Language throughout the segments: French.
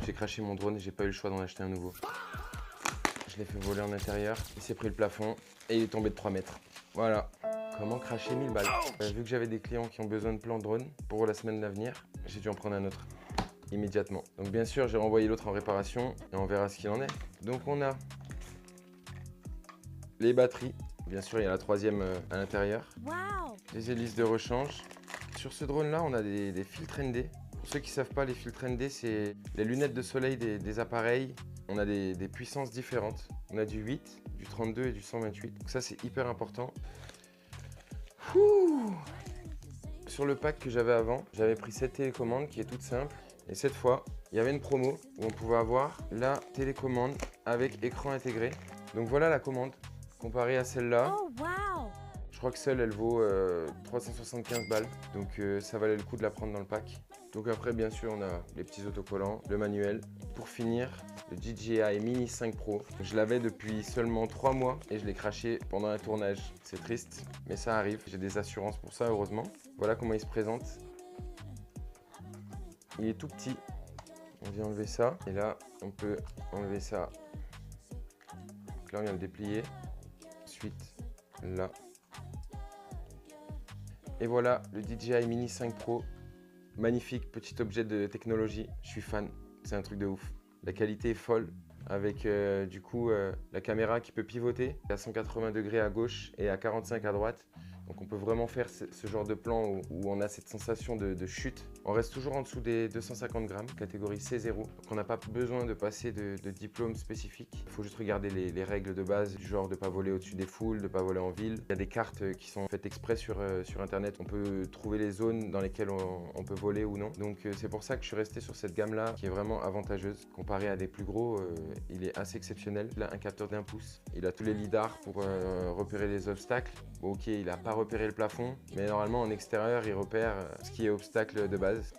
J'ai craché mon drone et j'ai pas eu le choix d'en acheter un nouveau. Je l'ai fait voler en intérieur, il s'est pris le plafond et il est tombé de 3 mètres. Voilà. Comment cracher 1000 balles? Vu que j'avais des clients qui ont besoin de plans drone pour la semaine à venir, j'ai dû en prendre un autre immédiatement. Donc bien sûr, j'ai renvoyé l'autre en réparation et on verra ce qu'il en est. Donc on a les batteries. Bien sûr, il y a la troisième à l'intérieur. Wow! Les hélices de rechange. Sur ce drone-là, on a des filtres ND. Pour ceux qui ne savent pas, les filtres ND, c'est les lunettes de soleil des appareils. On a des puissances différentes. On a du 8, du 32 et du 128. Donc ça, c'est hyper important. Ouh. Sur le pack que j'avais avant, j'avais pris cette télécommande qui est toute simple. Et cette fois, il y avait une promo où on pouvait avoir la télécommande avec écran intégré. Donc voilà la commande comparée à celle-là. Oh, wow! Je crois que seule, elle vaut 375 balles. Donc ça valait le coup de la prendre dans le pack. Donc après, bien sûr, on a les petits autocollants, le manuel. Pour finir, le DJI Mini 5 Pro. Je l'avais depuis seulement 3 mois et je l'ai craché pendant un tournage. C'est triste, mais ça arrive. J'ai des assurances pour ça, heureusement. Voilà comment il se présente. Il est tout petit. On vient enlever ça. Et là, on peut enlever ça. Donc là, on vient le déplier. Ensuite, là. Et voilà, le DJI Mini 5 Pro. Magnifique petit objet de technologie. Je suis fan. C'est un truc de ouf. La qualité est folle. Avec du coup la caméra qui peut pivoter à 180 degrés à gauche et à 45 à droite. Donc on peut vraiment faire ce genre de plan où on a cette sensation de chute. On reste toujours en dessous des 250 grammes, catégorie C0. Donc on n'a pas besoin de passer de diplôme spécifique. Il faut juste regarder les règles de base, du genre de ne pas voler au-dessus des foules, de ne pas voler en ville. Il y a des cartes qui sont faites exprès sur internet. On peut trouver les zones dans lesquelles on peut voler ou non. Donc c'est pour ça que je suis resté sur cette gamme-là qui est vraiment avantageuse. Comparé à des plus gros, il est assez exceptionnel. Il a un capteur d'1 pouce. Il a tous les lidars pour repérer les obstacles. Bon, ok, il n'a pas repéré le plafond, mais normalement en extérieur, il repère ce qui est obstacle de base.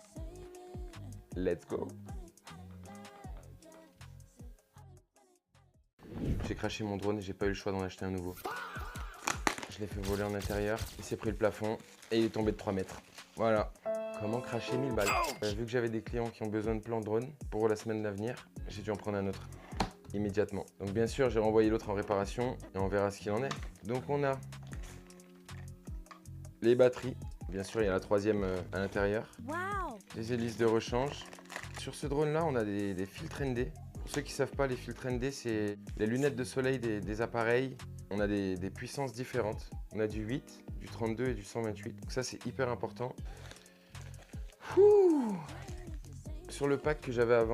Let's go! J'ai craché mon drone et j'ai pas eu le choix d'en acheter un nouveau. Je l'ai fait voler en intérieur, il s'est pris le plafond et il est tombé de 3 mètres. Voilà. Comment cracher 1000 balles? Vu que j'avais des clients qui ont besoin de plans drone pour la semaine à venir, j'ai dû en prendre un autre immédiatement. Donc bien sûr, j'ai renvoyé l'autre en réparation et on verra ce qu'il en est. Donc on a les batteries. Bien sûr, il y a la troisième à l'intérieur. Wow! Les hélices de rechange. Sur ce drone-là, on a des filtres ND. Pour ceux qui ne savent pas, les filtres ND, c'est les lunettes de soleil des appareils. On a des puissances différentes. On a du 8, du 32 et du 128. Donc ça, c'est hyper important. Ouh. Sur le pack que j'avais avant,